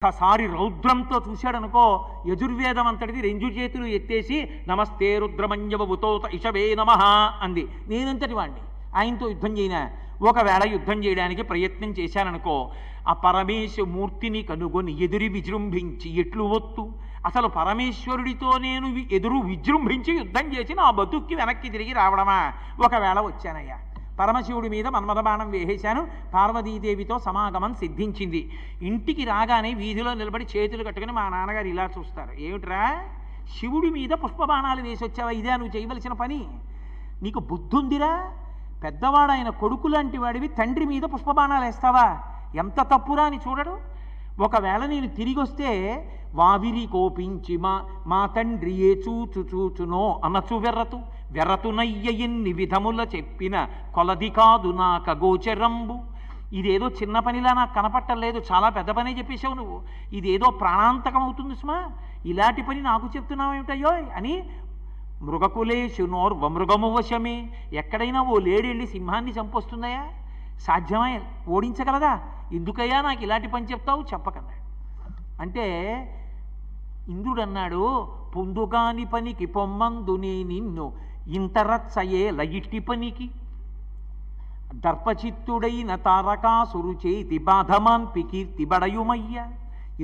ఒక్కసారి రౌద్రంతో చూశాడనుకో, యజుర్వేదం అంతటిది రెండు చేతులు ఎత్తేసి నమస్తే రుద్రమన్యవభుతోత ఇషవే నమః అంది. నేనంతటి వాణ్ణి, ఆయనతో యుద్ధం చేయనా? ఒకవేళ యుద్ధం చేయడానికి ప్రయత్నం చేశాననుకో, ఆ పరమేశ్వమూర్తిని కనుగొని ఎదురి విజృంభించి ఎట్లు ఒత్తు, అసలు పరమేశ్వరుడితో నేను ఎదురు విజృంభించి యుద్ధం చేసి నా బతుక్కి వెనక్కి తిరిగి రావడమా? ఒకవేళ వచ్చానయ్యా, పరమశివుడి మీద మన్మథబాణం వేసేశాను, పార్వతీదేవితో సమాగమం సిద్ధించింది. ఇంటికి రాగానే వీధిలో నిలబడి చేతులు కట్టుకుని మా నాన్నగారు ఇలా చూస్తారు, ఏమిట్రా శివుడి మీద పుష్పబాణాలు వేసి వచ్చావా? ఇదే నువ్వు చేయవలసిన పని? నీకు బుద్ధుందిరా? పెద్దవాడు ఆయన కొడుకు లాంటి వాడివి తండ్రి మీద పుష్పబాణాలు వేస్తావా? ఎంత తప్పురా అని చూడడు. ఒకవేళ నేను తిరిగి వస్తే వావిరి కోపించి మా తండ్రి ఏ చూచునో అనచు వెర్రతునయ్య ఎన్ని విధముల చెప్పిన కొలది కాదు నా ఖగోచరంబు. ఇదేదో చిన్న పనిలా నాకు కనపట్టలేదు, చాలా పెద్ద పనే చెప్పేశావు నువ్వు, ఇదేదో ప్రాణాంతకం అవుతుంది సుమా, ఇలాంటి పని నాకు చెప్తున్నావు ఏమిటయ్యో అని మృగకులేషు నోర్వమృగము వశమే. ఎక్కడైనా ఓ లేడీ వెళ్ళి సింహాన్ని చంపొస్తుందయా? సాధ్యమై ఓడించగలదా? ఎందుకయ్యా నాకు ఇలాంటి పని చెప్తావు? చెప్పకన్నాడు. అంటే ఇంద్రుడు అన్నాడు, పొందుగాని పనికి పొమ్మందునే నిన్ను ఇంతరచ్చయే లయిట్టి పనికి దర్పచిత్తుడైన తారకాసురు చేతి బాధమాన్పి కీర్తి బడయుమయ్య.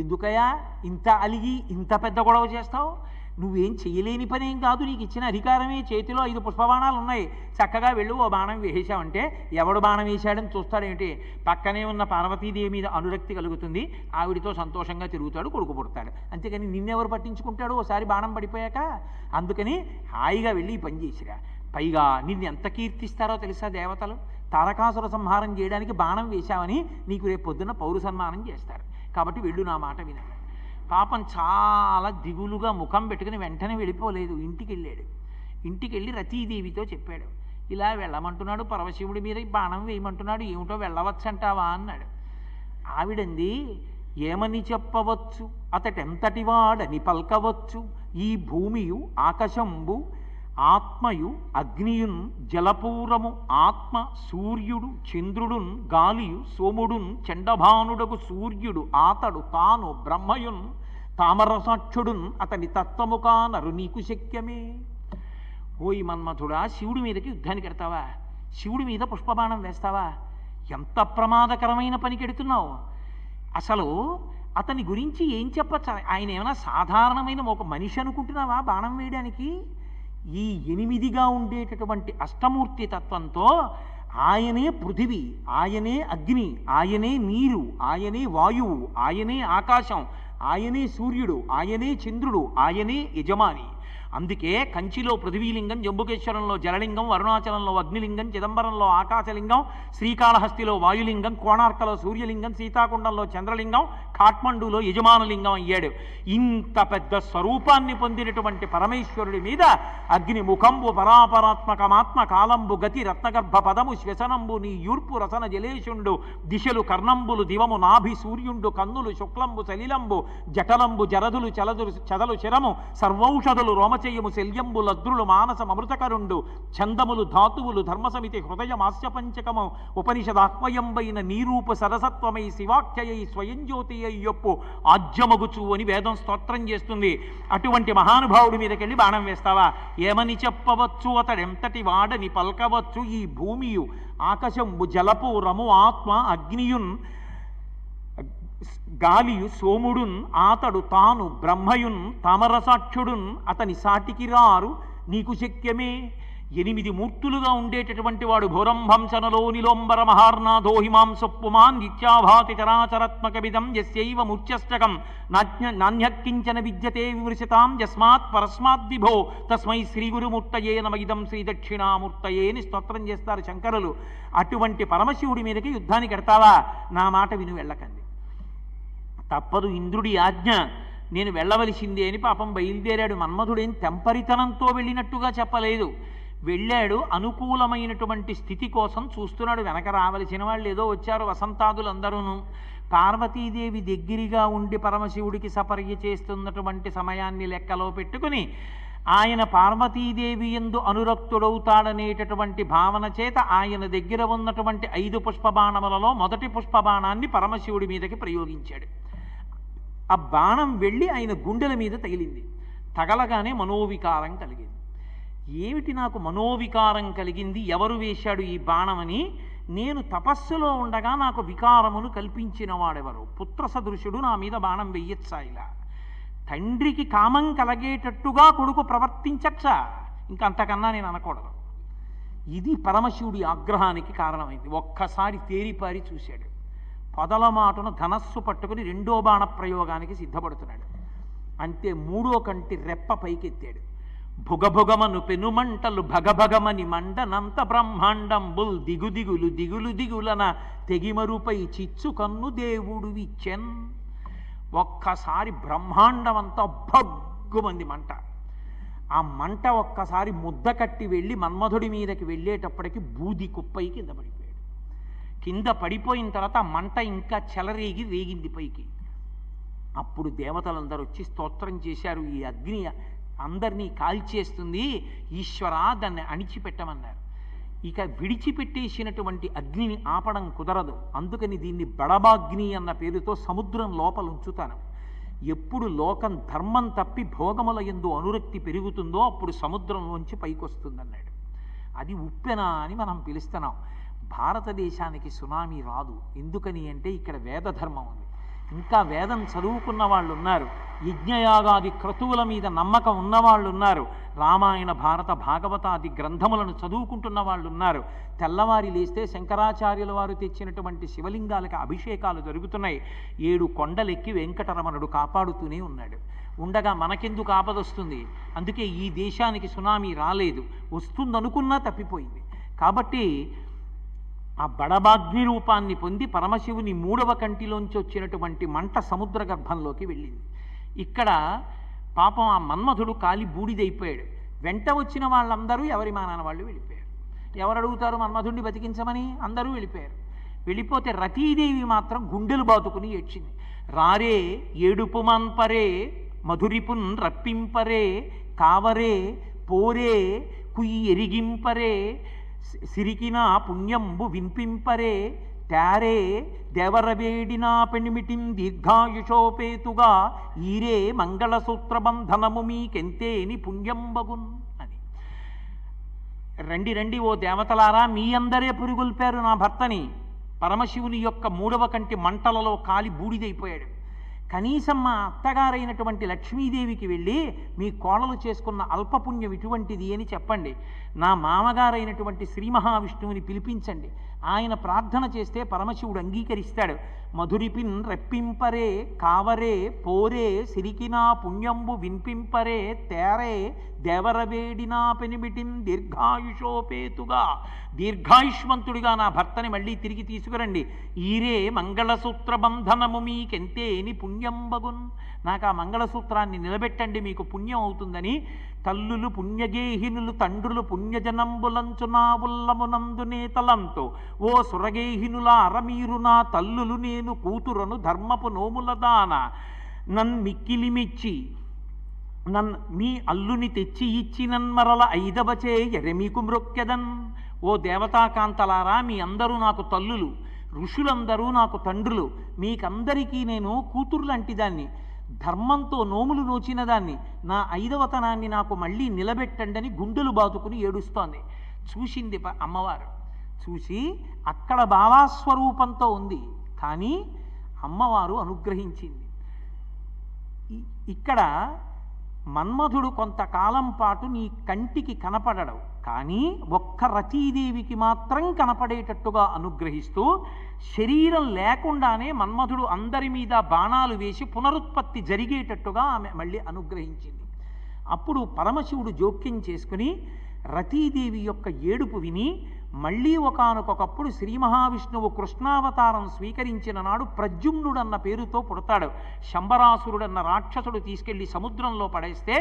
ఎందుకయ్యా ఇంత అలిగి ఇంత పెద్ద గొడవ చేస్తావు? నువ్వేం చేయలేని పనేం కాదు, నీకు ఇచ్చిన అధికారమే, చేతిలో 5 పుష్పబాణాలు ఉన్నాయి, చక్కగా వెళ్ళు ఓ బాణం వేసేశావంటే ఎవడు బాణం వేశాడని చూస్తాడేమిటి? పక్కనే ఉన్న పార్వతీదేవి మీద అనురక్తి కలుగుతుంది, ఆవిడితో సంతోషంగా తిరుగుతాడు, కొడుకు పుడతాడు. అంతేకాని నిన్నెవరు పట్టించుకుంటాడు ఓసారి బాణం పడిపోయాక? అందుకని హాయిగా వెళ్ళి ఈ పని చేసిరా. పైగా నిన్ను ఎంత కీర్తిస్తారో తెలుసా దేవతలు? తారకాసుర సంహారం చేయడానికి బాణం వేశావని నీకు రేపు పొద్దున్న పౌరు సన్మానం చేస్తారు. కాబట్టి వెళ్ళు, నా మాట వినాలి. పాపం చాలా దిగులుగా ముఖం పెట్టుకుని వెంటనే వెళ్ళిపోలేదు, ఇంటికి వెళ్ళాడు. ఇంటికి వెళ్ళి రతీదేవితో చెప్పాడు, ఇలా వెళ్ళమంటున్నాడు పరమశివుడి మీద బాణం వేయమంటున్నాడు, ఏమిటో వెళ్ళవచ్చంటావా అన్నాడు. ఆవిడంది, ఏమని చెప్పవచ్చు, అతటెంతటి వాడని పల్కవచ్చు, ఈ భూమియు ఆకాశంబు ఆత్మయు అగ్నియున్ జలపూరము ఆత్మ సూర్యుడు చంద్రుడున్ గాలియు సోముడున్ చండభానుడకు సూర్యుడు ఆతడు తాను బ్రహ్మయున్ తామరసాక్షుడున్ అతని తత్వముకానరు నీకు శక్యమే. ఓయి మన్మథుడా, శివుడి మీదకి యుద్ధానికి ఎడతావా? శివుడి మీద పుష్పబాణం వేస్తావా? ఎంత ప్రమాదకరమైన పనికెడుతున్నావు. అసలు అతని గురించి ఏం చెప్పచ్చు? ఆయన ఏమైనా సాధారణమైన ఒక మనిషి అనుకుంటున్నావా బాణం వేయడానికి? ఈ 8గా ఉండేటటువంటి అష్టమూర్తి తత్వంతో ఆయనే పృథివీ, ఆయనే అగ్ని, ఆయనే నీరు, ఆయనే వాయువు, ఆయనే ఆకాశం, ఆయనే సూర్యుడు, ఆయనే చంద్రుడు, ఆయనే యజమాని. అందుకే కంచిలో పృథివీలింగం, జంబుకేశ్వరంలో జలలింగం, అరుణాచలంలో అగ్నిలింగం, చిదంబరంలో ఆకాశలింగం, శ్రీకాళహస్తిలో వాయులింగం, కోణార్కలో సూర్యలింగం, సీతాకుండంలో చంద్రలింగం, కాఠ్మండూలో యజమానులింగం అయ్యాడు. ఇంత పెద్ద స్వరూపాన్ని పొందినటువంటి పరమేశ్వరుడి మీద అగ్ని ముఖంబు పరాపరాత్మకమాత్మ కాలంబు గతి రత్నగర్భ పదము శ్వసనంబు నీ యూర్పు రసన జలేషుండు దిశలు కర్ణంబులు దివము నాభి సూర్యుండు కన్నులు శుక్లంబు సలిలంబు జటలంబు జరదులు చదలు శరము సర్వౌషధులు రోమచయము శల్యంబు లద్రులు మానసం అమృతకరుండు ఛందములు ధాతువులు ధర్మసమితి హృదయమాస్య పంచకము ఉపనిషదాహ్వయంబైన నీరూప సరసత్వమై శివాఖ్యయై స్వయం జ్యోతి అయ్యొప్పు ఆజ్యమగుచు అని వేదం స్తోత్రం చేస్తుంది. అటువంటి మహానుభావుడి మీదకెళ్ళి బాణం వేస్తావా? ఏమని చెప్పవచ్చు, అతడెంతటి వాడని పల్కవచ్చు, ఈ భూమియు ఆకాశంబు జలపూరము ఆత్మ అగ్నియున్ గాలియు సోముడున్ ఆతడు తాను బ్రహ్మయున్ తామరసాక్షుడున్ అతని సాటికి రారు నీకు శక్యమే. 8 మూర్తులుగా ఉండేటటువంటి వాడు భోరంభంసనలో నిలోంబర మహార్నాథో హిమాంసొప్పుమాన్ నిత్యాభాతి చరాచరాత్మక విధం యస్యైవ మూర్ఛష్టకం నాణ్యకించన విద్యతే విమృశతాం యస్మాత్ పరస్మాద్విభో తస్మై శ్రీ గురుమూర్తయే నమ ఇదం శ్రీ దక్షిణామూర్తయే అని స్తోత్రం చేస్తారు శంకరులు. అటువంటి పరమశివుడి మీదకి యుద్ధానికి ఎడతావా? నా మాట విను, వెళ్ళకండి, తప్పదు, ఇంద్రుడి ఆజ్ఞ, నేను వెళ్ళవలసిందే అని పాపం బయలుదేరాడు. మన్మధుడేం తెంపరితనంతో వెళ్ళినట్టుగా చెప్పలేదు, వెళ్ళాడు అనుకూలమైనటువంటి స్థితి కోసం చూస్తున్నాడు. వెనక రావలసిన వాళ్ళు ఏదో వచ్చారు, వసంతాదులందరూను. పార్వతీదేవి దగ్గరగా ఉండి పరమశివుడికి సపర్య చేస్తున్నటువంటి సమయాన్ని లెక్కలో పెట్టుకుని ఆయన పార్వతీదేవి యందు అనురక్తుడవుతాడనేటటువంటి భావన చేత ఆయన దగ్గర ఉన్నటువంటి 5 పుష్పబాణములలో మొదటి పుష్పబాణాన్ని పరమశివుడి మీదకి ప్రయోగించాడు. ఆ బాణం వెళ్ళి ఆయన గుండెల మీద తగిలింది. తగలగానే మనోవికారం కలిగింది. ఏమిటి నాకు మనోవికారం కలిగింది, ఎవరు వేశాడు ఈ బాణమని, నేను తపస్సులో ఉండగా నాకు వికారమును కల్పించిన వాడెవరు, పుత్ర సదృశుడు నా మీద బాణం వెయ్యొచ్చా, ఇలా తండ్రికి కామం కలిగేటట్టుగా కొడుకు ప్రవర్తించచ్చా, ఇంకంతకన్నా నేను అనకూడదు. ఇది పరమశివుడి ఆగ్రహానికి కారణమైంది. ఒక్కసారి తేరిపారి చూశాడు. పొదల మాటను ధనస్సు పట్టుకుని రెండో బాణ ప్రయోగానికి సిద్ధపడుతున్నాడు. అంతే మూడో కంటి రెప్ప పైకెత్తాడు. భుగభుగమను పెనుమంటలు భగభగమని మండనంత బ్రహ్మాండంబుల్ దిగుదిగులు దిగులు దిగులన తెగిమరుపై చిచ్చు కన్ను దేవుడు విచ్చెన్. ఒక్కసారి బ్రహ్మాండమంతా భగ్గుమంది మంట. ఆ మంట ఒక్కసారి ముద్ద కట్టి వెళ్ళి మన్మధుడి మీదకి వెళ్ళేటప్పటికి బూది కుప్పై కింద పడిపోయాడు. కింద పడిపోయిన తర్వాత ఆ మంట ఇంకా చెలరేగి రేగింది పైకి. అప్పుడు దేవతలందరూ వచ్చి స్తోత్రం చేశారు, ఈ అగ్ని అందరినీ కాల్చేస్తుంది, ఈశ్వరా దాన్ని అణిచిపెట్టమన్నారు. ఇక విడిచిపెట్టేసినటువంటి అగ్నిని ఆపడం కుదరదు, అందుకని దీన్ని బడబాగ్ని అన్న పేరుతో సముద్రం లోపల ఉంచుతాను. ఎప్పుడు లోకం ధర్మం తప్పి భోగముల యందు అనురక్తి పెరుగుతుందో అప్పుడు సముద్రంలోంచి పైకొస్తుందన్నాడు. అది ఉప్పెన అని మనం పిలుస్తున్నాం. భారతదేశానికి సునామీ రాదు. ఎందుకని అంటే ఇక్కడ వేద ధర్మం ఉంది. ఇంకా వేదం చదువుకున్న వాళ్ళు ఉన్నారు, యజ్ఞయాగాది క్రతువుల మీద నమ్మకం ఉన్నవాళ్ళు ఉన్నారు, రామాయణ భారత భాగవతాది గ్రంథములను చదువుకుంటున్న వాళ్ళు ఉన్నారు. తెల్లవారి లేస్తే శంకరాచార్యుల వారు తెచ్చినటువంటి శివలింగాలకు అభిషేకాలు జరుగుతున్నాయి. 7 కొండలెక్కి వెంకటరమణుడు కాపాడుతూనే ఉన్నాడు. ఉండగా మనకెందుకు ఆపదొస్తుంది? అందుకే ఈ దేశానికి సునామీ రాలేదు, వస్తుందనుకున్నా తప్పిపోయింది. కాబట్టి ఆ బడబాగ్ని రూపాన్ని పొంది పరమశివుని 3వ కంటిలోంచి వచ్చినటువంటి మంట సముద్ర గర్భంలోకి వెళ్ళింది. ఇక్కడ పాపం ఆ మన్మధుడు కాలి బూడిదైపోయాడు. వెంట వచ్చిన వాళ్ళందరూ ఎవరి మానాన వాళ్ళు వెళ్ళిపోయారు. ఎవరు అడుగుతారు మన్మధుడిని బతికించమని? అందరూ వెళ్ళిపోయారు. వెళ్ళిపోతే రతీదేవి మాత్రం గుండెలు బాతుకుని ఏడ్చింది. రారే ఏడుపు మన్పరే మధురిపున్ రప్పింపరే కావరే పోరే కుయ్యి ఎరిగింపరే సిరికినా పుణ్యంబు విన్పింపరే తారే దేవరవేడినా పెనిమిటిం దీర్ఘాయుషోపేతుగా ఈరే మంగళసూత్రబంధనము మీకెంతేని పుణ్యంబగున్ అని. రండి రండి ఓ దేవతలారా, మీ అందరే పురిగొల్పారు నా భర్తని. పరమశివుని యొక్క 3వ కంటి మంటలలో కాలి బూడిదైపోయాడు. కనీసం మా అత్తగారైనటువంటి లక్ష్మీదేవికి వెళ్ళి మీ కోడలు చేసుకున్న అల్పపుణ్యం ఇటువంటిది అని చెప్పండి. నా మామగారైనటువంటి శ్రీ మహావిష్ణువుని పిలిపించండి, ఆయన ప్రార్థన చేస్తే పరమశివుడు అంగీకరిస్తాడు. మధురిపిన్ రెప్పింపరే కావరే పోరే సిరికినా పుణ్యంబు విన్పింపరే తేరే దేవరవేడినా పెనిమిటిం దీర్ఘాయుషోపేతుగా, దీర్ఘాయుష్మంతుడిగా నా భర్తని మళ్ళీ తిరిగి తీసుకురండి. ఈరే మంగళసూత్ర బంధనము మీకెంతేని పుణ్యంబగున్, నాకు ఆ మంగళసూత్రాన్ని నిలబెట్టండి, మీకు పుణ్యం అవుతుందని తల్లులు పుణ్యగేహినులు తండ్రులు పుణ్యజనంబులంచునా ఉల్లమునందునే తలంతో ఓ సురగేహినులా అరమీరు నా తల్లులు నేను కూతురను ధర్మపు నోములదాన నన్మిక్కిలిమిచ్చి మీ అల్లుని తెచ్చి ఇచ్చినన్మరల 5వచే ఎరమీకు మ్రొక్కెదన్. ఓ దేవతాకాంతలారా, మీ అందరూ నాకు తల్లులు, ఋషులందరూ నాకు తండ్రులు, మీకందరికీ నేను కూతురు లాంటి దాన్ని, ధర్మంతో నోములు నోచిన దాన్ని, నా 5వతనాన్ని నాకు మళ్ళీ నిలబెట్టండి అని గుండెలు బాతుకుని ఏడుస్తోంది. చూసింది అమ్మవారు. చూసి అక్కడ బాలాస్వరూపంతో ఉంది, కానీ అమ్మవారు అనుగ్రహించింది. ఇక్కడ మన్మధుడు కొంతకాలం పాటు నీ కంటికి కనపడడు, కానీ ఒక్క రతీదేవికి మాత్రం కనపడేటట్టుగా అనుగ్రహిస్తూ శరీరం లేకుండానే మన్మధుడు అందరి మీద బాణాలు వేసి పునరుత్పత్తి జరిగేటట్టుగా ఆమె మళ్ళీ అనుగ్రహించింది. అప్పుడు పరమశివుడు జోక్యం చేసుకుని రతీదేవి యొక్క ఏడుపు విని మళ్ళీ ఒకానొకప్పుడు శ్రీ మహావిష్ణువు కృష్ణావతారం స్వీకరించిన నాడు ప్రద్యుమ్నుడన్న పేరుతో పుడతాడు. శంబరాసురుడన్న రాక్షసుడు తీసుకెళ్లి సముద్రంలో పడేస్తే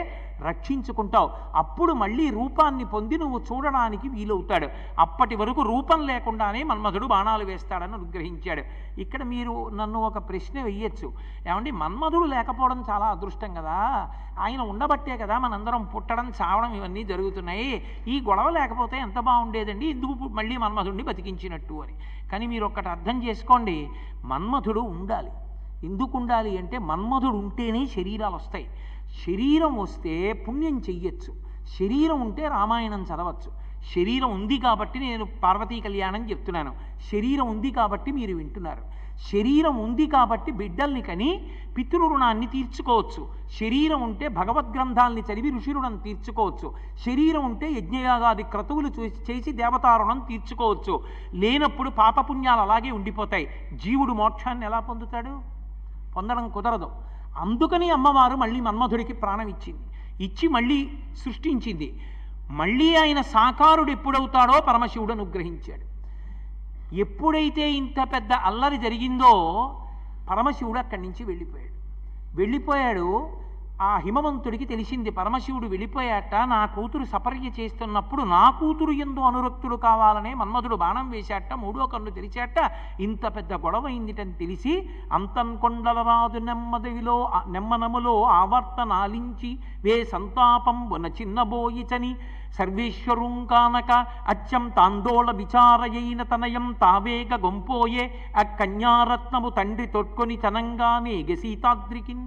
రక్షించుకుంటావు. అప్పుడు మళ్ళీ రూపాన్ని పొంది నువ్వు చూడడానికి వీలవుతాడు. అప్పటి వరకు రూపం లేకుండానే మన్మధుడు బాణాలు వేస్తాడని అనుగ్రహించాడు. ఇక్కడ మీరు నన్ను ఒక ప్రశ్న వెయ్యొచ్చు, ఏమండి మన్మధుడు లేకపోవడం చాలా అదృష్టం కదా, ఆయన ఉండబట్టే కదా మనందరం పుట్టడం చావడం ఇవన్నీ జరుగుతున్నాయి, ఈ గొడవ లేకపోతే ఎంత బాగుండేదండి, ఎందుకు మళ్ళీ మన్మధుడిని బతికించినట్టు అని. కానీ మీరు ఒక్కటి అర్థం చేసుకోండి, మన్మధుడు ఉండాలి. ఎందుకు ఉండాలి అంటే మన్మధుడు ఉంటేనే శరీరాలు వస్తాయి. శరీరం వస్తే పుణ్యం చెయ్యొచ్చు, శరీరం ఉంటే రామాయణం చదవచ్చు. శరీరం ఉంది కాబట్టి నేను పార్వతీ కళ్యాణం చెప్తున్నాను, శరీరం ఉంది కాబట్టి మీరు వింటున్నారు. శరీరం ఉంది కాబట్టి బిడ్డల్ని కని పితృరుణాన్ని తీర్చుకోవచ్చు. శరీరం ఉంటే భగవద్గ్రంథాల్ని చదివి ఋషిరుణం తీర్చుకోవచ్చు. శరీరం ఉంటే యజ్ఞయాగాది క్రతువులు చేసి దేవతారుణం తీర్చుకోవచ్చు. లేనప్పుడు పాపపుణ్యాలు అలాగే ఉండిపోతాయి. జీవుడు మోక్షాన్ని ఎలా పొందుతాడు? పొందడం కుదరదు. అందుకని అమ్మవారు మళ్ళీ మన్మధుడికి ప్రాణం ఇచ్చింది, ఇచ్చి మళ్ళీ సృష్టించింది. మళ్ళీ ఆయన సాకారుడు ఎప్పుడవుతాడో పరమశివుడు అనుగ్రహించాడు. ఎప్పుడైతే ఇంత పెద్ద అల్లరి జరిగిందో పరమశివుడు అక్కడి నుంచి వెళ్ళిపోయాడు. ఆ హిమవంతుడికి తెలిసింది పరమశివుడు వెళ్ళిపోయాట, నా కూతురు సపర్య చేస్తున్నప్పుడు నా కూతురు యందు అనురక్తుడు కావాలనే మన్మధుడు బాణం వేశాట, మూడో కన్ను తెరిచాట, ఇంత పెద్ద గొడవ అయిందిటని తెలిసి అంతన్కొండలరాజు నెమ్మనములో ఆవర్తనాలించి వే సంతాపం వన చిన్నబోయిచని సర్వేశ్వరుం కానక అచ్చం తాందోళ విచారయైన తనయం తావేగ గొంపోయే అక్కన్యారత్నము తండ్రి తొట్కొని తనంగానే గసీతాద్రికిన్.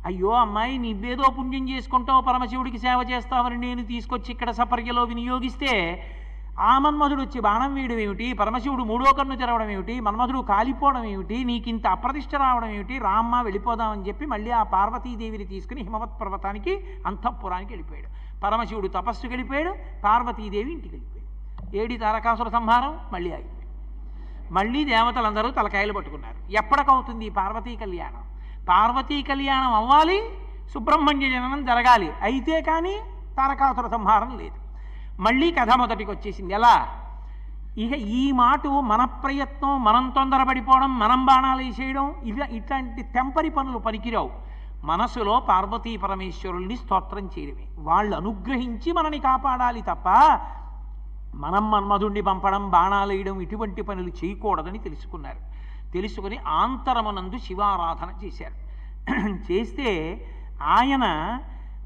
అయ్యో అమ్మాయి, నీవేదో పుణ్యం చేసుకుంటావు, పరమశివుడికి సేవ చేస్తావని నేను తీసుకొచ్చి ఇక్కడ సపర్యలో వినియోగిస్తే ఆ మన్మధుడు వచ్చి బాణం వేయడం ఏమిటి, పరమశివుడు మూడో కన్ను తెరవడం ఏమిటి, మన్మధుడు కాలిపోవడం ఏమిటి, నీకింత అప్రతిష్ట రావడం ఏమిటి, రామ్మ వెళ్ళిపోదామని చెప్పి మళ్ళీ ఆ పార్వతీదేవిని తీసుకుని హిమవత్ పర్వతానికి అంతఃపురానికి వెళ్ళిపోయాడు. పరమశివుడు తపస్సుకి వెళ్ళిపోయాడు, పార్వతీదేవి ఇంటికి వెళ్ళిపోయాడు. ఏడి తారకాసుర సంహారం మళ్ళీ ఆగిపోయాడు. మళ్ళీ దేవతలందరూ తలకాయలు పట్టుకున్నారు. ఎప్పటికవుతుంది ఈ పార్వతీ కళ్యాణం? పార్వతీ కళ్యాణం అవ్వాలి, సుబ్రహ్మణ్య జననం జరగాలి, అయితే కానీ తారకాసుర సంహారం లేదు. మళ్ళీ కథ మొదటికి వచ్చేసింది. ఎలా? ఇక ఈ మాట మన ప్రయత్నం, మనం తొందరపడిపోవడం, మనం బాణాలు వేసేయడం, ఇట్లాంటి తెంపరి పనులు పనికిరావు. మనసులో పార్వతీ పరమేశ్వరుల్ని స్తోత్రం చేయడమే. వాళ్ళు అనుగ్రహించి మనని కాపాడాలి తప్ప మనం మన్మధుణ్ణి పంపడం, బాణాలు వేయడం ఇటువంటి పనులు చేయకూడదని తెలుసుకున్నారు. తెలుసుకుని ఆంతరమునందు శివారాధన చేశారు. చేస్తే ఆయన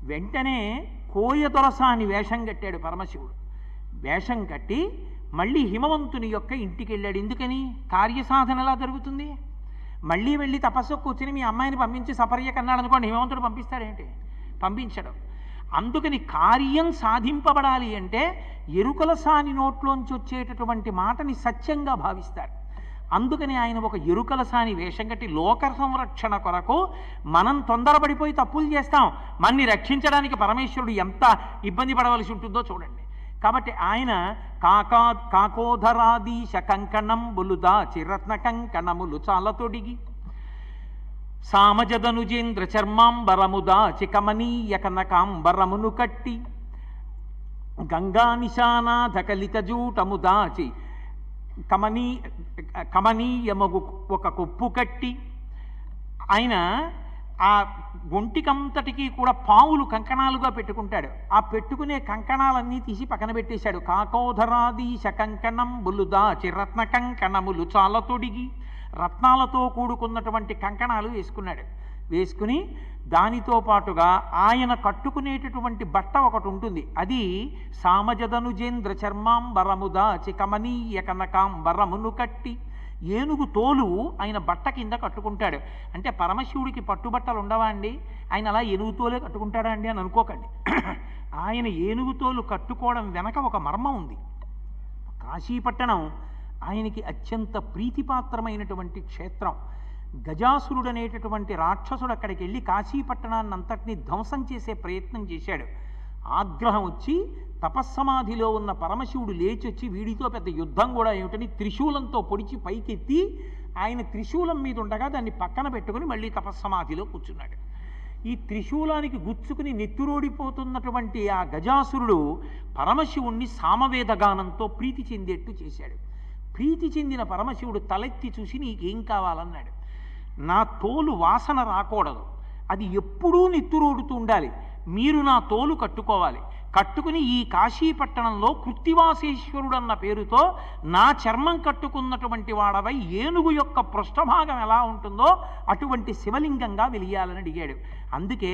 వెంటనే కోయదొరసాని వేషం కట్టాడు పరమశివుడు. వేషం కట్టి మళ్ళీ హిమవంతుని యొక్క ఇంటికి వెళ్ళాడు. ఎందుకని? కార్యసాధన ఎలా జరుగుతుంది? మళ్ళీ వెళ్ళి తపస్సు కూర్చుని మీ అమ్మాయిని పంపించి సపర్య కన్నాడు అనుకోండి, హిమవంతుడు పంపిస్తాడేంటి? పంపించడం. అందుకని కార్యం సాధింపబడాలి అంటే ఎరుకల సాని నోట్లోంచి వచ్చేటటువంటి మాటని సత్యంగా భావిస్తారు. అందుకని ఆయన ఒక ఎరుకల సాని వేషం కట్టి లోక సంరక్షణ కొరకు మనం తొందరపడిపోయి తప్పులు చేస్తాం, మన్ని రక్షించడానికి పరమేశ్వరుడు ఎంత ఇబ్బంది పడవలసి ఉంటుందో చూడండి. కాబట్టి ఆయన కాకోధరాదీశ కంకణం బులుదా చిరత్న కంకణములు చాలా తొడిగి సామజదనుజేంద్ర చర్మాంబరముదా చికమనీయ కనకాంబరమును కట్టి గంగా నిశానాథ కలిత జూటము దాచి కమనీయమగు ఒక కొప్పు కట్టి ఆయన ఆ ఒంటికంతటికి కూడా పావులు కంకణాలుగా పెట్టుకుంటాడు. ఆ పెట్టుకునే కంకణాలన్నీ తీసి పక్కన పెట్టేశాడు. కాకోధరాదీశ కంకణం బులుదా చిరత్న కంకణములు చాలా తొడిగి రత్నాలతో కూడుకున్నటువంటి కంకణాలు వేసుకున్నాడు. వేసుకుని దానితో పాటుగా ఆయన కట్టుకునేటటువంటి బట్ట ఒకటి ఉంటుంది. అది సామజదనుజేంద్ర చర్మాంబరముదా చికమనీయ కనకాంబరమును కట్టి ఏనుగు తోలు ఆయన బట్ట కింద కట్టుకుంటాడు. అంటే పరమశివుడికి పట్టుబట్టలు ఉండవా అండి? ఆయన అలా ఏనుగు తోలే కట్టుకుంటాడా అండి అని అనుకోకండి. ఆయన ఏనుగు తోలు కట్టుకోవడం వెనక ఒక మర్మం ఉంది. కాశీపట్టణం ఆయనకి అత్యంత ప్రీతిపాత్రమైనటువంటి క్షేత్రం. గజాసురుడు అనేటటువంటి రాక్షసుడు అక్కడికి వెళ్ళి కాశీపట్టణాన్ని అంతటినీ ధ్వంసం చేసే ప్రయత్నం చేశాడు. ఆగ్రహం వచ్చి తపస్సమాధిలో ఉన్న పరమశివుడు లేచి వచ్చి వీడితో పెద్ద యుద్ధం కూడా ఏమిటని త్రిశూలంతో పొడిచి పైకెత్తి ఆయన త్రిశూలం మీద ఉండగా దాన్ని పక్కన పెట్టుకుని మళ్ళీ తపస్సమాధిలో కూర్చున్నాడు. ఈ త్రిశూలానికి గుచ్చుకుని నెత్తురోడిపోతున్నటువంటి ఆ గజాసురుడు పరమశివుణ్ణి సామవేదగానంతో ప్రీతి చెందేట్టు చేశాడు. ప్రీతి చెందిన పరమశివుడు తలెత్తి చూసి నీకేం కావాలన్నాడు. నా తోలు వాసన రాకూడదు, అది ఎప్పుడూ నెత్తురోడుతూ ఉండాలి, మీరు నా తోలు కట్టుకోవాలి, కట్టుకుని ఈ కాశీపట్టణంలో కృత్తివాసేశ్వరుడు అన్న పేరుతో నా చర్మం కట్టుకున్నటువంటి వాడవై ఏనుగు యొక్క పృష్ఠభాగం ఎలా ఉంటుందో అటువంటి శివలింగంగా వెలియాలని అడిగాడు. అందుకే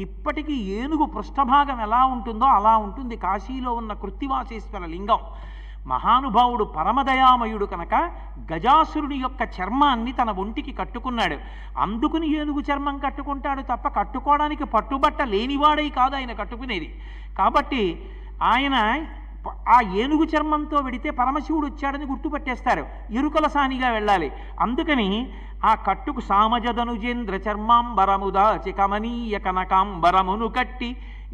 ఇప్పటికీ ఏనుగు పృష్ఠభాగం ఎలా ఉంటుందో అలా ఉంటుంది కాశీలో ఉన్న కృత్తివాసేశ్వర లింగం. మహానుభావుడు పరమదయామయుడు కనుక గజాసురుని యొక్క చర్మాన్ని తన ఒంటికి కట్టుకున్నాడు. అందుకుని ఏనుగు చర్మం కట్టుకుంటాడు తప్ప కట్టుకోవడానికి పట్టుబట్ట లేనివాడై కాదు ఆయన కట్టుకునేది. కాబట్టి ఆయన ఆ ఏనుగు చర్మంతో వెడితే పరమశివుడు వచ్చాడని గుర్తుపట్టేస్తారు, ఎరుకల సానిగా వెళ్ళాలి. అందుకని ఆ కట్టుకు సామజదనుజేంద్ర చర్మాంబరముదాచి కమనీయ కనకాంబరమును కట్టి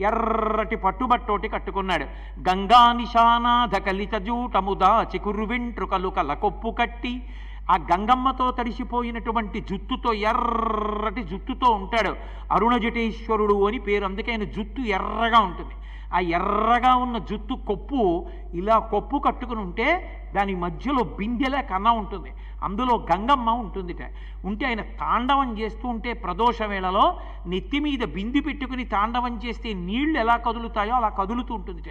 ఎర్రటి పట్టుబట్టోటి కట్టుకున్నాడు. గంగా నిశానాథ కలిత జూటముదాచి కురువెంట్రుకలు కల కొప్పు కట్టి ఆ గంగమ్మతో తడిసిపోయినటువంటి జుత్తుతో ఎర్రటి జుత్తుతో ఉంటాడు. అరుణజటేశ్వరుడు అని పేరు, అందుకే ఆయన జుత్తు ఎర్రగా ఉంటుంది. ఆ ఎర్రగా ఉన్న జుత్తు కొప్పు ఇలా కొప్పు కట్టుకుని ఉంటే దాని మధ్యలో బిందెలే కన్నా ఉంటుంది, అందులో గంగమ్మ ఉంటుందిట. ఉంటే ఆయన తాండవం చేస్తూ ఉంటే ప్రదోష వేళలో నెత్తి మీద బింది పెట్టుకుని తాండవం చేస్తే నీళ్లు ఎలా కదులుతాయో అలా కదులుతూ ఉంటుందిట.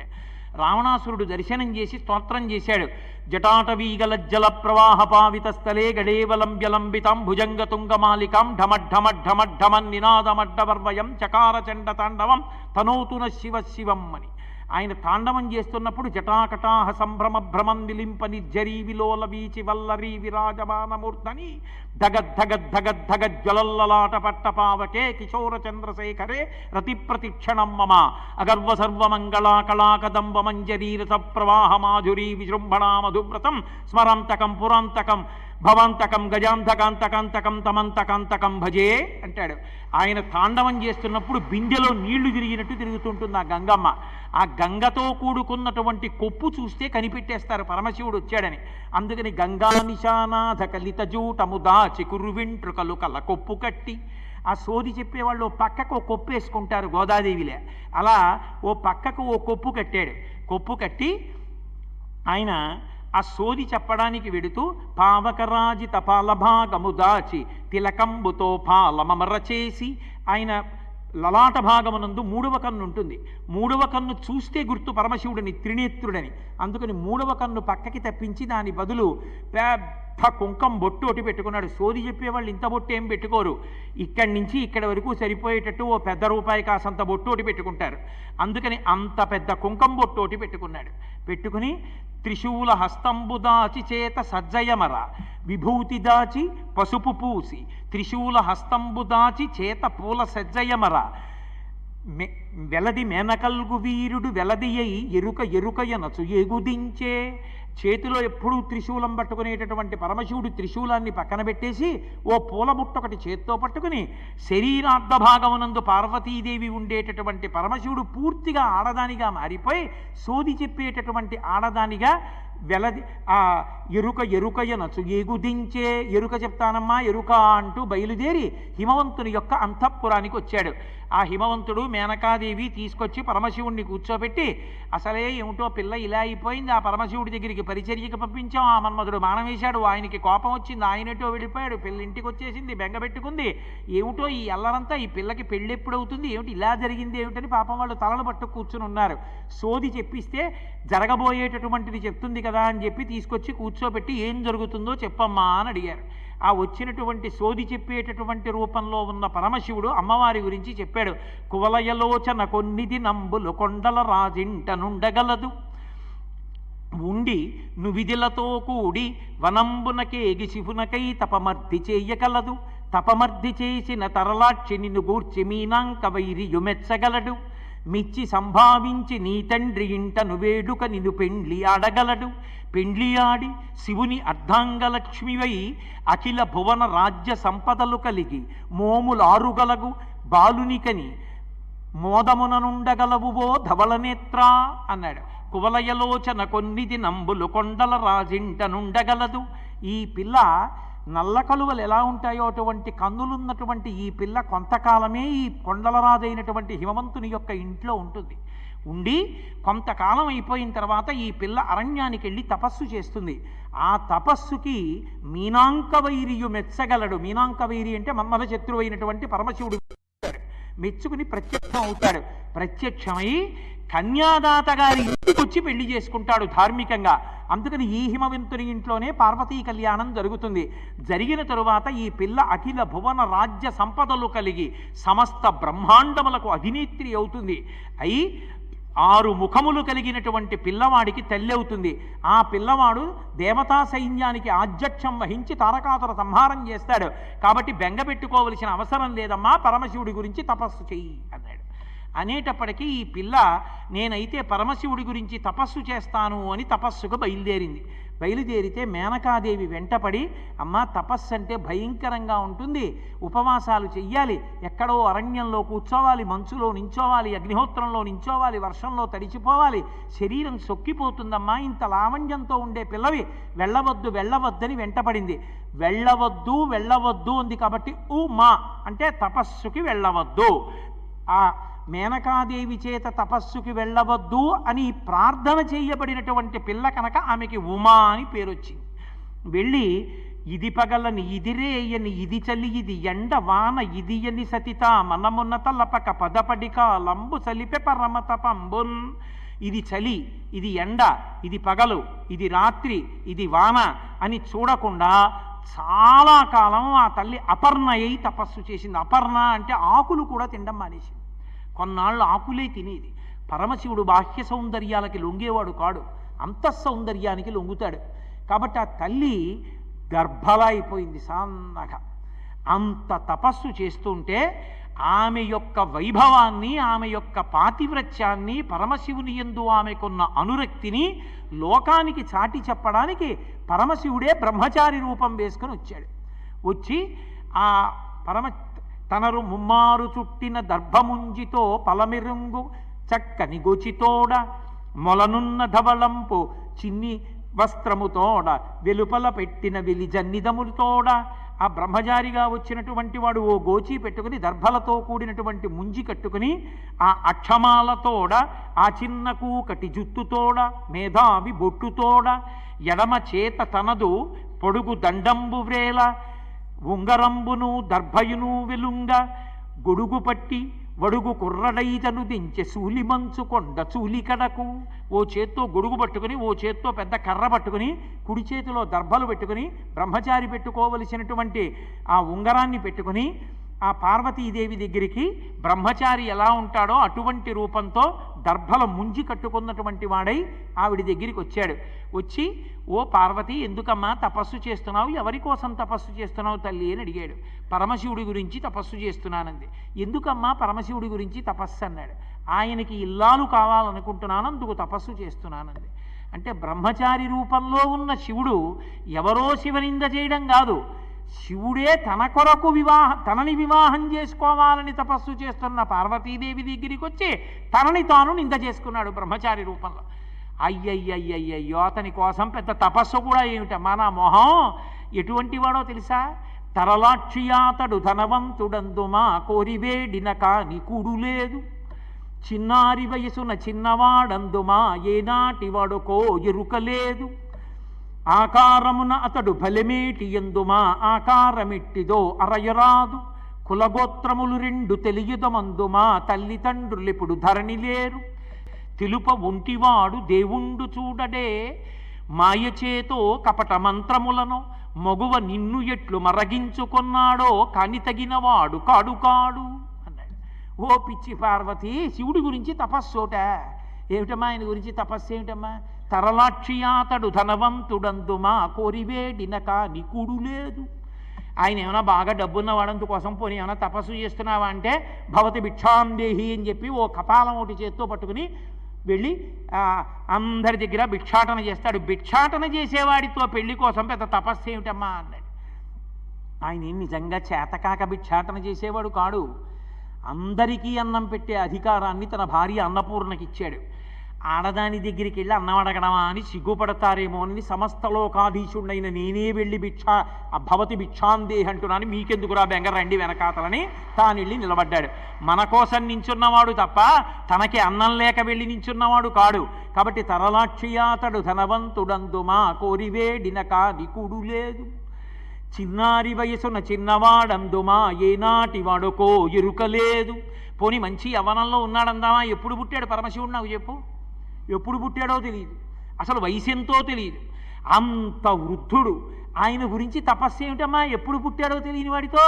రావణాసురుడు దర్శనం చేసి స్తోత్రం చేశాడు. జటాటవీగలజ్జల ప్రవాహ పావిత స్థలే గడేవలంబ్యలంబితాం భుజంగతుంగమాలికాం ఢమఢమఢమఢమన్ నినాదమడ్డవర్వయం చకార చండ తాండవం తనోతున శివ శివం అని ఆయన తాండవం చేస్తున్నప్పుడు జటాకటాహ సంభ్రమ భ్రమం విలింప నిర్జరీ విలోల వీచి వల్లరీ విరాజమానమూర్ధని ధగద్ధగద్ధగద్ధగజ్వలల్లలాట పట్టపావకే కిశోర చంద్రశేఖరే రతి ప్రతిక్షణం మమ అగర్వ సర్వమంగళా కళాకదంబ మంజరీరస ప్రవాహ మాధురీ విజృంభణా మధువ్రతం స్మరంతకం పురాంతకం భవంతకం గజాంతకాంతకాంతకం తమంతకాంతకం భజే అంటాడు. ఆయన తాండవం చేస్తున్నప్పుడు బిందెలో నీళ్లు తిరిగినట్టు తిరుగుతుంటుంది ఆ గంగమ్మ. ఆ గంగతో కూడుకున్నటువంటి కొప్పు చూస్తే కనిపెట్టేస్తారు పరమశివుడు వచ్చాడని. అందుకని గంగా నిశానాథ కలిత జూటముదాచి కురువెంట్రుకలు కల కొప్పు కట్టి ఆ సోది చెప్పేవాళ్ళు ఓ పక్కకు ఓ కొప్పు వేసుకుంటారు గోదాదేవిలే, అలా ఓ పక్కకు ఓ కొప్పు కట్టాడు. కొప్పు కట్టి ఆయన ఆ సోది చెప్పడానికి వెడుతూ పావకరాజిత పాలభాగము దాచి తిలకంబుతో పాలమమర చేసి ఆయన లలాట భాగమునందు మూడవ కన్ను ఉంటుంది. మూడవ కన్ను చూస్తే గుర్తు పరమశివుడిని త్రినేత్రుడని. అందుకని మూడవ కన్ను పక్కకి తప్పించి దాని బదులు పెద్ద కుంకం బొట్టు ఒకటి పెట్టుకున్నాడు. సోది చెప్పేవాళ్ళు ఇంత బొట్టు ఏం పెట్టుకోరు, ఇక్కడి నుంచి ఇక్కడ వరకు సరిపోయేటట్టు ఓ పెద్ద రూపాయి కాసంత బొట్టు ఒకటి పెట్టుకుంటారు. అందుకని అంత పెద్ద కుంకం బొట్టు ఒకటి పెట్టుకున్నాడు. పెట్టుకుని త్రిశూల హస్తంబు దాచి చేత సజ్జయమర విభూతి దాచి పసుపు పూసి త్రిశూల హస్తంబు దాచి చేత పూల సజ్జయమర వెలది మేనకల్గు వీరుడు వెలది అయి ఎరుక ఎరుకయనచు ఎగుదించే. చేతిలో ఎప్పుడూ త్రిశూలం పట్టుకునేటటువంటి పరమశివుడు త్రిశూలాన్ని పక్కన పెట్టేసి ఓ పూల బుట్ట ఒకటి చేత్తో పట్టుకుని శరీరార్ధ భాగమునందు పార్వతీదేవి ఉండేటటువంటి పరమశివుడు పూర్తిగా ఆడదానిగా మారిపోయి సోది చెప్పేటటువంటి ఆడదానిగా వెలది ఆ ఎరుక ఎరుకయనచు ఎగుదించే. ఎరుక చెప్తానమ్మా ఎరుక అంటూ బయలుదేరి హిమవంతుని యొక్క అంతఃపురానికి వచ్చాడు. ఆ హిమవంతుడు మేనకాదేవి తీసుకొచ్చి పరమశివుణ్ణి కూర్చోబెట్టి అసలే ఏమిటో పిల్ల ఇలా అయిపోయింది, ఆ పరమశివుడి దగ్గరికి పరిచర్యకి పంపించాం, ఆ మన్మధుడు మానం వేశాడు, ఆయనకి కోపం వచ్చింది, ఆయనటో వెళ్ళిపోయాడు, పిల్ల ఇంటికి వచ్చేసింది, బెంగ పెట్టుకుంది, ఏమిటో ఈ అల్లరంతా ఈ పిల్లకి పెళ్ళి ఎప్పుడవుతుంది, ఏమిటి ఇలా జరిగింది ఏమిటని పాపం వాళ్ళు తలలు పట్టు కూర్చుని ఉన్నారు. సోది చెప్పిస్తే జరగబోయేటటువంటిది చెప్తుంది కదా అని చెప్పి తీసుకొచ్చి కూర్చోబెట్టి ఏం జరుగుతుందో చెప్పమ్మా అని అడిగారు. ఆ వచ్చినటువంటి సోది చెప్పేటటువంటి రూపంలో ఉన్న పరమశివుడు అమ్మవారి గురించి చెప్పాడు. కువలయలోచన కొన్నిది నంబులు కొండల రాజింట నుండగలదు ఉండి నువిదిలతో కూడి వనంబునకేగి శివునకై తపమర్ది చేయగలదు తపమర్ది చేసిన తరలాక్షి నిన్ను గూర్చి మీనాంక వైరియు మెచ్చగలడు మిచ్చి సంభావించి నీ తండ్రి ఇంటను వేడుక నిన్ను పెండ్లి ఆడగలడు పెండ్లి ఆడి శివుని అర్ధాంగలక్ష్మివై అఖిల భువన రాజ్య సంపదలు కలిగి మోములారుగలగు బాలునికని మోదముననుండగలవువో ధవళనేత్రా అన్నాడు. కువలయలోచన కొన్నిది నంబులు కొండల రాజింటనుండగలదు. ఈ పిల్ల నల్ల కలువలు ఎలా ఉంటాయో అటువంటి కన్నులున్నటువంటి ఈ పిల్ల కొంతకాలమే ఈ కొండలరాజైనటువంటి హిమవంతుని యొక్క ఇంట్లో ఉంటుంది. ఉండి కొంతకాలం అయిపోయిన తర్వాత ఈ పిల్ల అరణ్యానికి వెళ్ళి తపస్సు చేస్తుంది. ఆ తపస్సుకి మీనాంకవైరియు మెచ్చగలడు. మీనాంకవైరి అంటే మన్మథ శత్రువైనటువంటి పరమశివుడు మెచ్చుకుని ప్రత్యక్షం అవుతాడు. ప్రత్యక్షమై కన్యాదాత గారి ఇంటికి వచ్చి పెళ్లి చేసుకుంటాడు ధార్మికంగా. అందుకని ఈ హిమవంతుని ఇంట్లోనే పార్వతీ కళ్యాణం జరుగుతుంది. జరిగిన తరువాత ఈ పిల్ల అఖిల భువన రాజ్య సంపదలు కలిగి సమస్త బ్రహ్మాండములకు అధినేత్రి అవుతుంది. అయి 6 ముఖములు కలిగినటువంటి పిల్లవాడికి తల్లి అవుతుంది. ఆ పిల్లవాడు దేవతా సైన్యానికి ఆధ్యక్షం వహించి తారకాసుర సంహారం చేస్తాడు. కాబట్టి బెంగ పెట్టుకోవలసిన అవసరం లేదమ్మా, పరమశివుడి గురించి తపస్సు చెయ్యి అన్నాడు. అనేటప్పటికీ ఈ పిల్ల నేనైతే పరమశివుడి గురించి తపస్సు చేస్తాను అని తపస్సుకు బయలుదేరితే మేనకాదేవి వెంటపడి, అమ్మ తపస్సు అంటే భయంకరంగా ఉంటుంది, ఉపవాసాలు చెయ్యాలి, ఎక్కడో అరణ్యంలో కూర్చోవాలి, మంచులో నించోవాలి, అగ్నిహోత్రంలో నించోవాలి, వర్షంలో తడిచిపోవాలి, శరీరం సొక్కిపోతుందమ్మా, ఇంత లావణ్యంతో ఉండే పిల్లవి వెళ్ళవద్దని వెంటపడింది. వెళ్ళవద్దు అంది. కాబట్టి మా అంటే తపస్సుకి వెళ్ళవద్దు. ఆ మేనకాదేవి చేత తపస్సుకి వెళ్ళవద్దు అని ప్రార్థన చేయబడినటువంటి పిల్ల కనుక ఆమెకి ఉమా అని పేరొచ్చింది. వెళ్ళి ఇది పగలని ఇదిరేయని ఇది చలి ఇది ఎండ వాన ఇది అని సతిత మనమున్న తల్లపక పదపడిక లంబు సలిపె పరమత పంబున్. ఇది చలి, ఇది ఎండ, ఇది పగలు, ఇది రాత్రి, ఇది వాన అని చూడకుండా చాలా కాలం ఆ తల్లి అపర్ణ అయి తపస్సు చేసింది. అపర్ణ అంటే ఆకులు కూడా తినడం మానేసింది. కొన్నాళ్ళు ఆకులే తినేది. పరమశివుడు బాహ్య సౌందర్యాలకి లొంగేవాడు కాడు, అంతఃసౌందర్యానికి లొంగుతాడు. కాబట్టి ఆ తల్లి గర్భలా అయిపోయింది సన్నగా. అంత తపస్సు చేస్తుంటే ఆమె యొక్క వైభవాన్ని, ఆమె యొక్క పాతివ్రత్యాన్ని, పరమశివుని యందు ఆమెకున్న అనురక్తిని లోకానికి చాటి చెప్పడానికి పరమశివుడే బ్రహ్మచారి రూపం వేసుకొని వచ్చాడు. వచ్చి ఆ తనరు ముమ్మారు చుట్టిన దర్భముంజితో పలమిరుంగు చక్కని గోచితోడ మొలనున్న ధవళంపు చిన్ని వస్త్రముతోడ వెలుపల పెట్టిన వెలిజన్నిదములతోడ. ఆ బ్రహ్మచారిగా వచ్చినటువంటి వాడు ఓ గోచి పెట్టుకుని దర్భలతో కూడినటువంటి ముంజి కట్టుకుని ఆ అక్షమాలతోడ ఆ చిన్న కూకటి జుత్తుతోడ మేధావి బొట్టుతోడ ఎడమ చేత తనదు పొడుగు దండంబు వ్రేల ఉంగరంబును దర్భయును వెలుంగ గొడుగు పట్టి వడుగు కుర్రడైతను దించె సూలిమంచు కొండ చూలికడకు. ఓ చేత్తో గొడుగు పట్టుకుని, ఓ చేత్తో పెద్ద కర్ర పట్టుకుని, కుడి చేతిలో దర్భలు పెట్టుకుని, బ్రహ్మచారి పెట్టుకోవలసినటువంటి ఆ ఉంగరాన్ని పెట్టుకుని ఆ పార్వతీదేవి దగ్గరికి బ్రహ్మచారి ఎలా ఉంటాడో అటువంటి రూపంతో దర్భల ముంజి కట్టుకున్నటువంటి వాడై ఆవిడ దగ్గరికి వచ్చాడు. వచ్చి, ఓ పార్వతి, ఎందుకమ్మా తపస్సు చేస్తున్నావు? ఎవరి కోసం తపస్సు చేస్తున్నావు తల్లి అని అడిగాడు. పరమశివుడి గురించి తపస్సు చేస్తున్నానంది. ఎందుకమ్మా పరమశివుడి గురించి తపస్సు అన్నాడు. ఆయనకి ఇల్లాలు కావాలనుకుంటున్నాను, అందుకు తపస్సు చేస్తున్నానంది. అంటే బ్రహ్మచారి రూపంలో ఉన్న శివుడు ఎవరో శివనింద చేయడం కాదు, శివుడే తన కొరకు తనని వివాహం చేసుకోవాలని తపస్సు చేస్తున్న పార్వతీదేవి దగ్గరికి వచ్చి తనని తాను నింద చేసుకున్నాడు బ్రహ్మచారి రూపంలో. అయ్యయ్యయ్యయ్యో, అతని కోసం పెద్ద తపస్సు కూడా ఏమిటమ్మా, నా మొహం ఎటువంటి వాడో తెలుసా? తరలాక్షియాతడు ధనవంతుడందుమా కోరివేడిన కాని కూడు లేదు, చిన్నారి వయసున చిన్నవాడందుమా ఏనాటి వాడుకో ఎరుకలేదు, ఆకారమున అతడు బలమేటి ఎందుమా ఆకారమిట్టిదో అరయరాదు, కులగోత్రములు 2 తెలియదమందుమా తల్లిదండ్రులెప్పుడు ధరణి లేరు, తెలుప ఒంటివాడు దేవుండు చూడడే మాయచేతో కపట మంత్రములను మగువ నిన్ను ఎట్లు మరగించుకున్నాడో కాని తగినవాడు కాడు అన్నాడు. ఓ పిచ్చి పార్వతి, శివుడి గురించి తపస్సోట ఏమిటమ్మా? ఆయన గురించి తపస్సు ఏమిటమ్మా? తరలాక్షియాతడు ధనవంతుడందుమా కోరివేడిన కాని కూడు లేదు. ఆయన ఏమైనా బాగా డబ్బున్నవాడందు కోసం పోనీ ఏమైనా తపస్సు చేస్తున్నావా అంటే భవతి భిక్షాందేహి అని చెప్పి ఓ కపాలం ఒకటి చేత్తో పట్టుకుని వెళ్ళి అందరి దగ్గర భిక్షాటన చేస్తాడు. భిక్షాటన చేసేవాడితో పెళ్లి కోసం పెద్ద తపస్సు ఏమిటమ్మా అన్నాడు. ఆయన ఏం నిజంగా చేతకాక భిక్షాటన చేసేవాడు కాడు. అందరికీ అన్నం పెట్టే అధికారాన్ని తన భార్య అన్నపూర్ణకి ఇచ్చాడు. ఆడదాని దగ్గరికి వెళ్ళి అన్నం అడగడమా అని సిగ్గుపడతారేమో అని సమస్త లోకాధీశుడైన నేనే వెళ్ళి భవతి భిక్షాందేహి అంటున్నాను, మీకెందుకురా బెంగ, రండి వెనకాతలని తాను వెళ్ళి నిలబడ్డాడు. మన కోసం నించున్నవాడు తప్ప తనకి అన్నం లేక వెళ్ళి నించున్నవాడు కాడు. కాబట్టి తరలాక్షియాతడు ధనవంతుడందుమా కోరివేడిన కాని కూడు లేదు, చిన్నారి వయసున చిన్నవాడందుమా ఏనాటి వాడుకో ఎరుకలేదు. పోని మంచి యవ్వనంలో ఉన్నాడందామా? ఎప్పుడు పుట్టాడు పరమశివుడు నాకు చెప్పు? ఎప్పుడు పుట్టాడో తెలియదు, అసలు వయసెంతో తెలియదు. అంత వృద్ధుడు, ఆయన గురించి తపస్సు ఏమిటమ్మా, ఎప్పుడు పుట్టాడో తెలియని వాడితో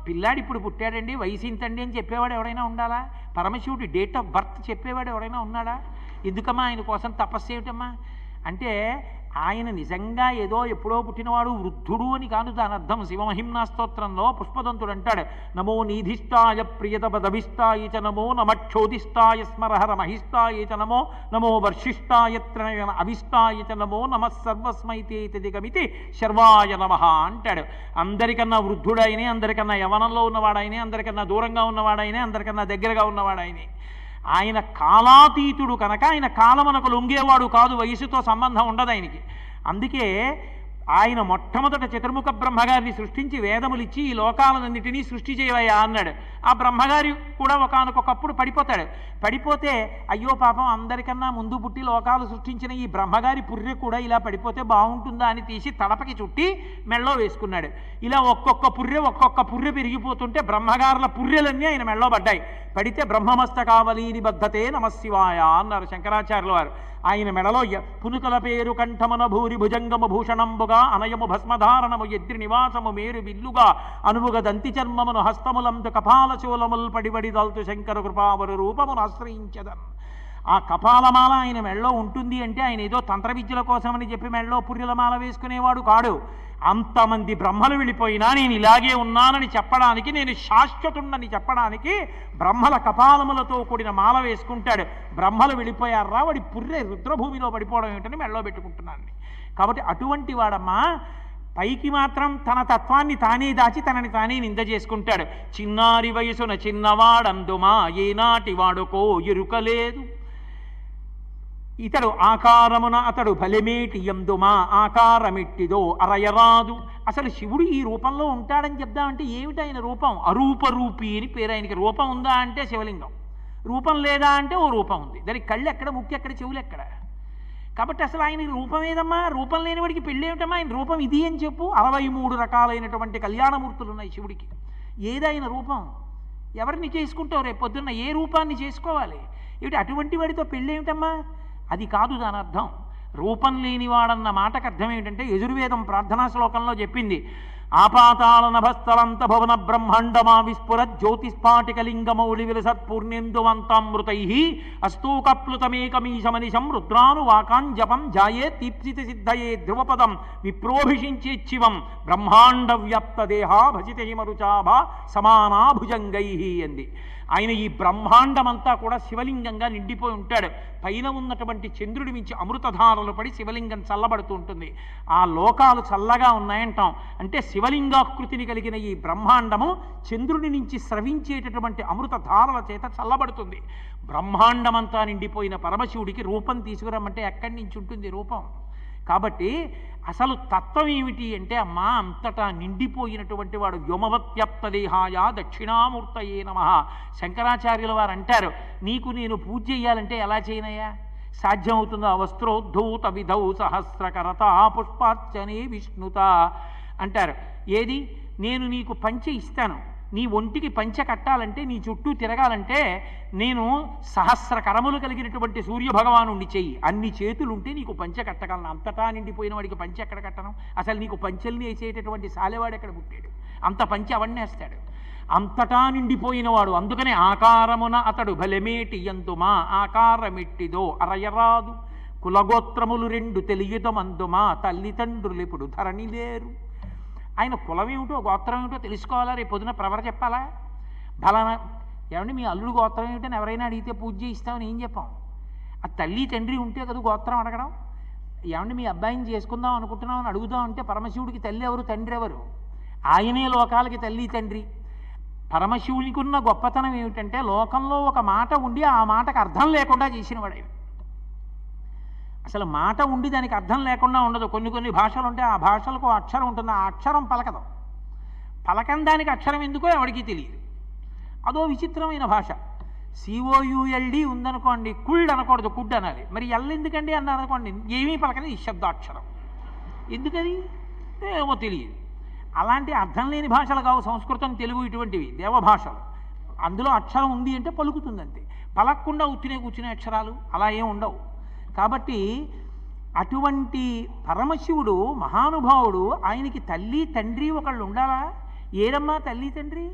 పిల్లాడు ఇప్పుడు పుట్టాడండి, వయసు ఇంతండి అని చెప్పేవాడు ఎవరైనా ఉండాలా? పరమశివుడి డేట్ ఆఫ్ బర్త్ చెప్పేవాడు ఎవరైనా ఉన్నాడా? ఎందుకమ్మా ఆయన కోసం తపస్సు ఏమిటమ్మా అంటే ఆయన నిజంగా ఏదో ఎప్పుడో పుట్టినవాడు వృద్ధుడు అని కాదు దాని అర్థం. శివమహిమ్నా స్తోత్రంలో పుష్పదంతుడు అంటాడు, నమో నీధిష్టాయ ప్రియతపదభిష్టాయ చ నమో నమక్షోధిష్టాయ స్మరహర మహిష్టాయ చ నమో నమో వర్షిష్టాయ త్రణయ అవిష్టాయ చ నమో నమః సర్వస్మైతే దిగమితి శర్వాయ నమః అంటాడు. అందరికన్నా వృద్ధుడైనే, అందరికన్నా యవనంలో ఉన్నవాడైనే, అందరికన్నా దూరంగా ఉన్నవాడైనే, అందరికన్నా దగ్గరగా ఉన్నవాడైనే. ఆయన కాలాతీతుడు కనుక ఆయన కాలమునకు లొంగేవాడు కాదు, వయసుతో సంబంధం ఉండదు ఆయనకి. అందుకే ఆయన మొట్టమొదట చతుర్ముఖ బ్రహ్మగారిని సృష్టించి వేదములిచ్చి ఈ లోకాలన్నింటినీ సృష్టి చేయవయ్యా అన్నాడు. ఆ బ్రహ్మగారి కూడా ఒకానొకప్పుడు పడిపోతాడు. పడిపోతే అయ్యో పాపం అందరికన్నా ముందు పుట్టి లోకాలు సృష్టించిన ఈ బ్రహ్మగారి పుర్రె కూడా ఇలా పడిపోతే బాగుంటుందా అని తీసి తలపకి చుట్టి మెళ్ళో వేసుకున్నాడు. ఇలా ఒక్కొక్క పుర్రె పెరిగిపోతుంటే బ్రహ్మగారుల పుర్రెలన్నీ ఆయన మెళ్ళో పడ్డాయి. పడితే బ్రహ్మమస్తకావలీని బద్ధతే నమశివాయ అన్నారు శంకరాచార్యుల వారు. ఆయన మెడలో పునుకల పేరు కంఠమన భూరి భుజంగము భూషణంబుగా అనయము భస్మధారణము ఎద్రి నివాసము మేరు బిల్లుగా అనువుగ దంతి చర్మమును హస్తములందు కపాల శూలముల్ పడిబడి దల్తు శంకర కృపావరు రూపమును ఆశ్రయించదన్. ఆ కపాలమాల ఆయన మెళ్ళో ఉంటుంది అంటే ఆయన ఏదో తంత్ర విద్యల కోసమని చెప్పి మెళ్ళో పుర్రెలమాల వేసుకునేవాడు కాడు. అంతమంది బ్రహ్మలు వెళ్ళిపోయినా నేను ఇలాగే ఉన్నానని చెప్పడానికి, నేను శాశ్వతుండని చెప్పడానికి బ్రహ్మల కపాలములతో కూడిన మాల వేసుకుంటాడు. బ్రహ్మలు వెళ్ళిపోయారా, వాడి పుర్రె రుద్రభూమిలో పడిపోవడం ఏమిటని మెళ్ళో పెట్టుకుంటున్నాను. కాబట్టి అటువంటి వాడమ్మా పైకి మాత్రం తన తత్వాన్ని తానే దాచి తనని తానే నింద చేసుకుంటాడు. చిన్నారి వయసున చిన్నవాడందుమా ఏనాటి వాడుకో ఎరుకలేదు, ఇతడు ఆకారమున అతడు బలిమేటి ఎందుమా ఆకారమిట్టిదో అరయరాదు. అసలు శివుడు ఈ రూపంలో ఉంటాడని చెప్దామంటే ఏమిటి ఆయన రూపం? అరూపరూపి అని పేరు ఆయనకి. రూపం ఉందా అంటే శివలింగం, రూపం లేదా అంటే ఓ రూపం ఉంది. దానికి కళ్ళు ఎక్కడ, ముక్కు ఎక్కడ, చెవులు ఎక్కడ? కాబట్టి అసలు ఆయన రూపం ఏదమ్మా? రూపం లేనివాడికి పెళ్ళి ఏమిటమ్మా? ఆయన రూపం ఇది అని చెప్పు. 63 రకాలైనటువంటి కళ్యాణమూర్తులు ఉన్నాయి శివుడికి. ఏదైనా రూపం ఎవరిని చేసుకుంటావు? రేపు పొద్దున్న ఏ రూపాన్ని చేసుకోవాలి? ఏమిటి అటువంటి వాడితో పెళ్ళి ఏమిటమ్మా? అది కాదు దాని అర్థం. రూపం లేనివాడన్న మాటకు అర్థం ఏమిటంటే యజుర్వేదం ప్రార్థనా శ్లోకంలో చెప్పింది, ఆపాతాళ నభస్థలంత భవన బ్రహ్మాండమా విస్ఫుర జ్యోతిస్ఫాటికలింగమౌళి విలసత్పూర్ణేందువంతామృతై అస్తూకప్లుతమేకమీశమనిశం రుద్రాను వాకాంజపం జాయే దీప్సిత సిద్ధయే ధ్రువపదం విప్రోభిషించేచ్చివం బ్రహ్మాండ వ్యాప్త దేహా భజితే మరుచాభా సమానా భుజంగై అంది. ఆయన ఈ బ్రహ్మాండమంతా కూడా శివలింగంగా నిండిపోయి ఉంటాడు. పైన ఉన్నటువంటి చంద్రుడి మించి అమృతధారలు పడి శివలింగం చల్లబడుతూ ఉంటుంది. ఆ లోకాలు చల్లగా ఉన్నాయంటాం. అంటే శివలింగాకృతిని కలిగిన ఈ బ్రహ్మాండము చంద్రుడి నుంచి స్రవించేటటువంటి అమృతధారల చేత చల్లబడుతుంది. బ్రహ్మాండమంతా నిండిపోయిన పరమశివుడికి రూపం తీసుకురమ్మంటే ఎక్కడి నుంచి ఉంటుంది రూపం? కాబట్టి అసలు తత్వం ఏమిటి అంటే అమ్మా అంతటా నిండిపోయినటువంటి వాడు. వ్యోమవత్యప్త దేహాయ దక్షిణామూర్తయే నమః. శంకరాచార్యుల వారు అంటారు, నీకు నేను పూజ చేయాలంటే ఎలా చేయనయ్యా? సాధ్యమవుతుందో? వస్త్రోద్ధూత విధౌ సహస్రకరత పుష్పార్చనే విష్ణుత అంటారు. ఏది? నేను నీకు పంచె ఇస్తాను, నీ ఒంటికి పంచె కట్టాలంటే, నీ చుట్టూ తిరగాలంటే నేను సహస్ర కరములు కలిగినటువంటి సూర్యభగవాను చెయ్యి, అన్ని చేతులుంటే నీకు పంచె కట్టగలను. అంతటా నిండిపోయిన వాడికి పంచె ఎక్కడ కట్టను? అసలు నీకు పంచెల్ని వేసేటటువంటి సాలెవాడు ఎక్కడ పుట్టాడు? అంత పంచె అవన్నేస్తాడు. అంతటా నిండిపోయినవాడు. అందుకనే ఆకారమున అతడు బలమేటి ఎందుమా ఆకారమిట్టిదో అరయరాదు. కులగోత్రములు 2 తెలియదమందుమా తల్లిదండ్రులిప్పుడు ధరణి లేరు. ఆయన కులం ఏమిటో గోత్రం ఏమిటో తెలుసుకోవాలా? రేపు పొద్దున ప్రవర చెప్పాలా? బలానా ఏమంటే మీ అల్లుడు గోత్రం ఏమిటని ఎవరైనా అడిగితే పూజ చేయిస్తామని ఏం చెప్పాం? ఆ తల్లి తండ్రి ఉంటే కదా గోత్రం అడగడం. ఏమంటే మీ అబ్బాయిని చేసుకుందాం అనుకుంటున్నాం అని అడుగుదాం అంటే పరమశివుడికి తల్లి ఎవరు, తండ్రి ఎవరు? ఆయనే లోకాలకి తల్లి తండ్రి. పరమశివునికి ఉన్న గొప్పతనం ఏమిటంటే లోకంలో ఒక మాట ఉండి ఆ మాటకు అర్థం లేకుండా చేసినవాడు ఆయన. అసలు మాట ఉండి దానికి అర్థం లేకుండా ఉండదు. కొన్ని భాషలు ఉంటే ఆ భాషలకు అక్షరం ఉంటుంది, ఆ అక్షరం పలకదు. పలకని దానికి అక్షరం ఎందుకో ఎవరికి తెలియదు. అదో విచిత్రమైన భాష. COULD ఉందనుకోండి, కుల్డ్ అనకూడదు, కుడ్ అనాలి. మరి ఎల్ ఎందుకండి అన్నారు అనుకోండి, ఏమీ పలకని నిశ్శబ్దాక్షరం. ఎందుకది ఏమో తెలియదు. అలాంటి అర్థం లేని భాషలు కావు సంస్కృతం, తెలుగు, ఇటువంటివి దేవభాషలు. అందులో అక్షరం ఉంది అంటే పలుకుతుందంతే. పలకకుండా ఉత్తినే కూర్చునే అక్షరాలు అలా ఏం ఉండవు. కాబట్టి అటువంటి పరమశివుడు మహానుభావుడు, ఆయనకి తల్లి తండ్రి ఒకళ్ళు ఉండాలా? ఏరమ్మా తల్లి తండ్రి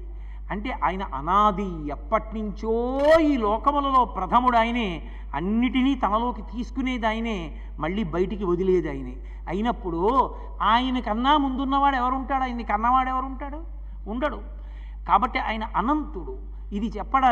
అంటే ఆయన అనాది, ఎప్పటి నుంచో ఈ లోకములలో ప్రథముడు ఆయనే, అన్నిటినీ తనలోకి తీసుకునేది ఆయనే, మళ్ళీ బయటికి వదిలేది ఆయనే. అయినప్పుడు ఆయన కన్నా ముందున్నవాడు ఎవరుంటాడు? ఆయన్ని కన్నవాడు ఎవరుంటాడు? ఉండడు. కాబట్టి ఆయన అనంతుడు. ఇది చెప్పడానికి